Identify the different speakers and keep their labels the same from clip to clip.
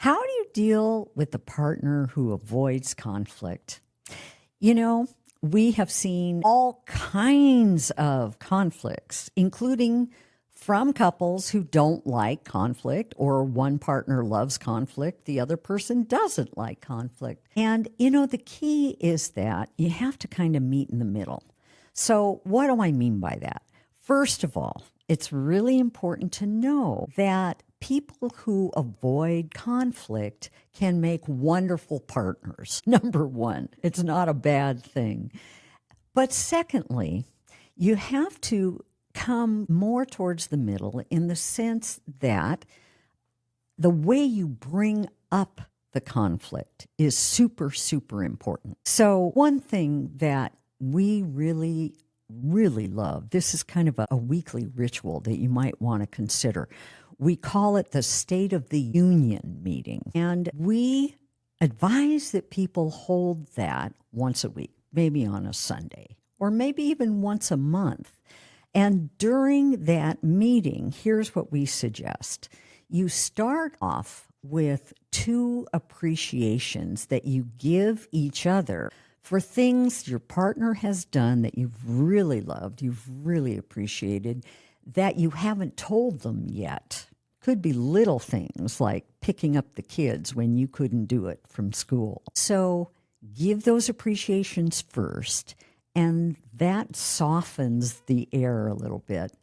Speaker 1: How do you deal with the partner who avoids conflict? You know, we have seen all kinds of conflicts, including from couples who don't like conflict, or one partner loves conflict, the other person doesn't like conflict. And, the key is that you have to kind of meet in the middle. So what do I mean by that? First of all, it's really important to know that people who avoid conflict can make wonderful partners. Number one, it's not a bad thing. But secondly, you have to come more towards the middle in the sense that the way you bring up the conflict is super, super important. So one thing that we really love, this is kind of a weekly ritual that you might want to consider. We call it the State of the Union meeting. And we advise that people hold that once a week, maybe on a Sunday, or maybe even once a month. And during that meeting, here's what we suggest. You start off with 2 appreciations that you give each other for things your partner has done that you've really loved, you've really appreciated, that you haven't told them yet. Could be little things like picking up the kids when you couldn't do it from school. So give those appreciations first, and that softens the air a little bit.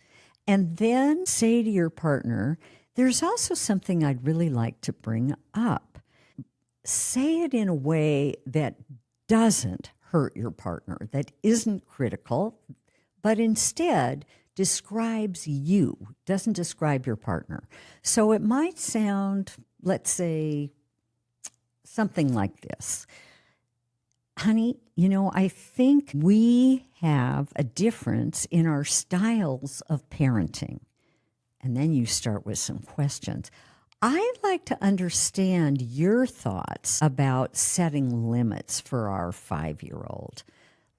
Speaker 1: And then say to your partner, there's also something I'd really like to bring up. Say it in a way that doesn't hurt your partner, that isn't critical, but instead describes you, doesn't describe your partner. So it might sound, let's say, something like this. Honey, I think we have a difference in our styles of parenting. And then you start with some questions. I'd like to understand your thoughts about setting limits for our 5-year-old.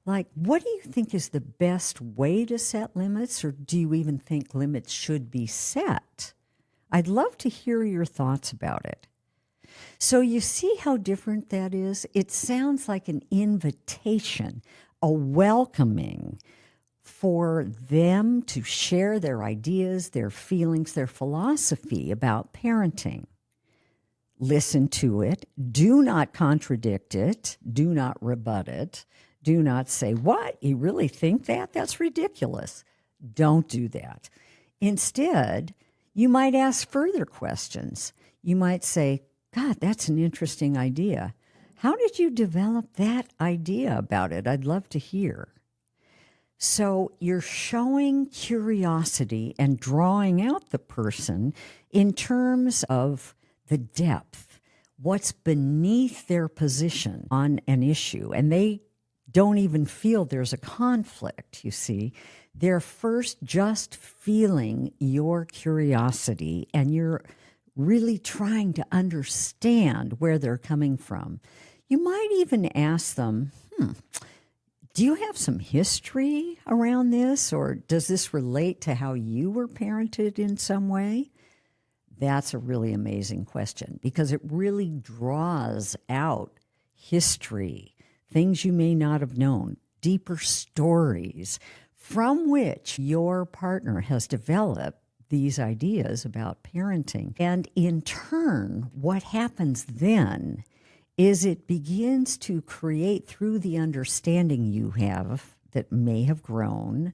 Speaker 1: Like, what do you think is the best way to set limits, or do you even think limits should be set? I'd love to hear your thoughts about it. So you see how different that is? It sounds like an invitation, a welcoming for them to share their ideas, their feelings, their philosophy about parenting. Listen to it. Do not contradict it. Do not rebut it. Do not say, what? You really think that? That's ridiculous. Don't do that. Instead, you might ask further questions. You might say, God, that's an interesting idea. How did you develop that idea about it? I'd love to hear. So you're showing curiosity and drawing out the person in terms of the depth, what's beneath their position on an issue. And they don't even feel there's a conflict, you see. They're first just feeling your curiosity, and you're really trying to understand where they're coming from. You might even ask them, do you have some history around this, or does this relate to how you were parented in some way? That's a really amazing question, because it really draws out history, things you may not have known, deeper stories from which your partner has developed these ideas about parenting. And in turn, what happens then is it begins to create, through the understanding you have that may have grown,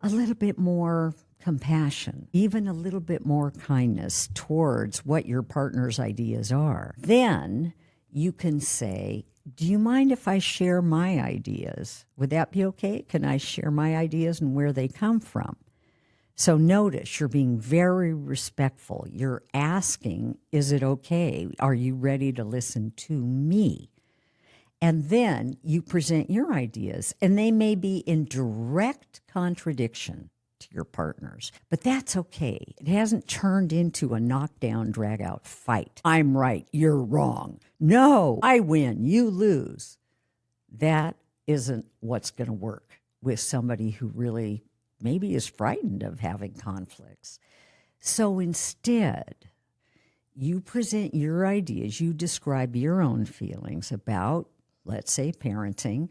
Speaker 1: a little bit more compassion, even a little bit more kindness towards what your partner's ideas are. Then you can say, do you mind if I share my ideas? Would that be okay? Can I share my ideas and where they come from? So notice you're being very respectful. You're asking, is it okay? Are you ready to listen to me? And then you present your ideas, and they may be in direct contradiction to your partner's, but that's okay. It hasn't turned into a knockdown, drag-out fight. I'm right, you're wrong. No, I win, you lose. That isn't what's going to work with somebody who really maybe is frightened of having conflicts. So instead, you present your ideas, you describe your own feelings about, let's say, parenting.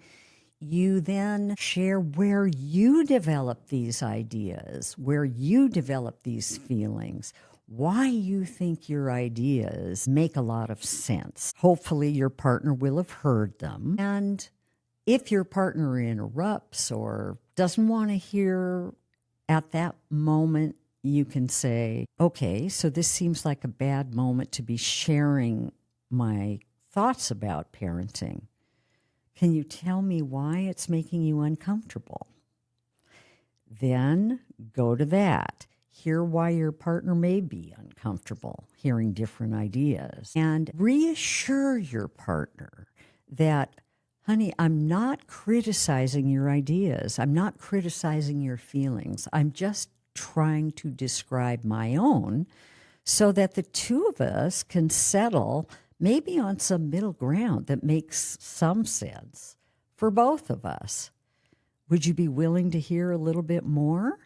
Speaker 1: You then share where you develop these ideas, where you develop these feelings, why you think your ideas make a lot of sense. Hopefully your partner will have heard them. And if your partner interrupts or doesn't want to hear at that moment, you can say, okay, so this seems like a bad moment to be sharing my thoughts about parenting. Can you tell me why it's making you uncomfortable? Then go to that. Hear why your partner may be uncomfortable hearing different ideas. And reassure your partner that, honey, I'm not criticizing your ideas. I'm not criticizing your feelings. I'm just trying to describe my own so that the two of us can settle maybe on some middle ground that makes some sense for both of us. Would you be willing to hear a little bit more?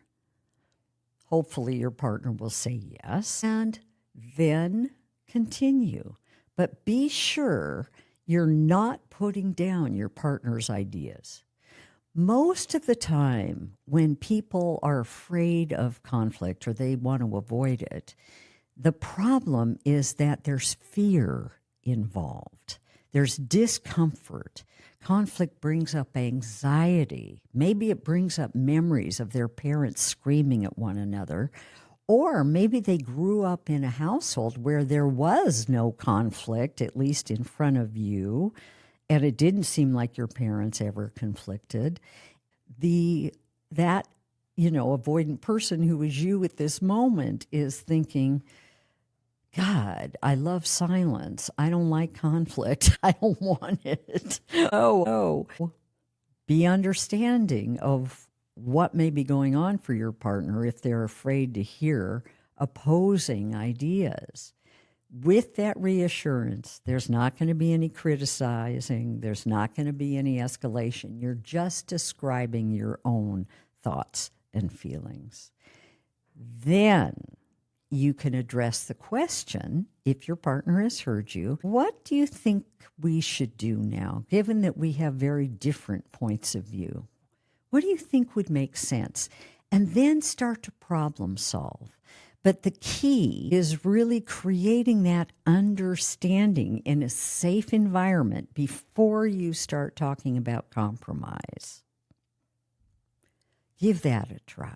Speaker 1: Hopefully your partner will say yes, and then continue. But be sure you're not putting down your partner's ideas. Most of the time, when people are afraid of conflict or they want to avoid it, the problem is that there's fear involved. There's discomfort. Conflict brings up anxiety. Maybe it brings up memories of their parents screaming at one another. Or maybe they grew up in a household where there was no conflict, at least in front of you, and it didn't seem like your parents ever conflicted. That avoidant person who is you at this moment is thinking, God, I love silence. I don't like conflict. I don't want it. Oh. Be understanding of what may be going on for your partner if they're afraid to hear opposing ideas. With that reassurance, there's not going to be any criticizing. There's not going to be any escalation. You're just describing your own thoughts and feelings. Then you can address the question, if your partner has heard you, what do you think we should do now, given that we have very different points of view? What do you think would make sense? And then start to problem solve. But the key is really creating that understanding in a safe environment before you start talking about compromise. Give that a try.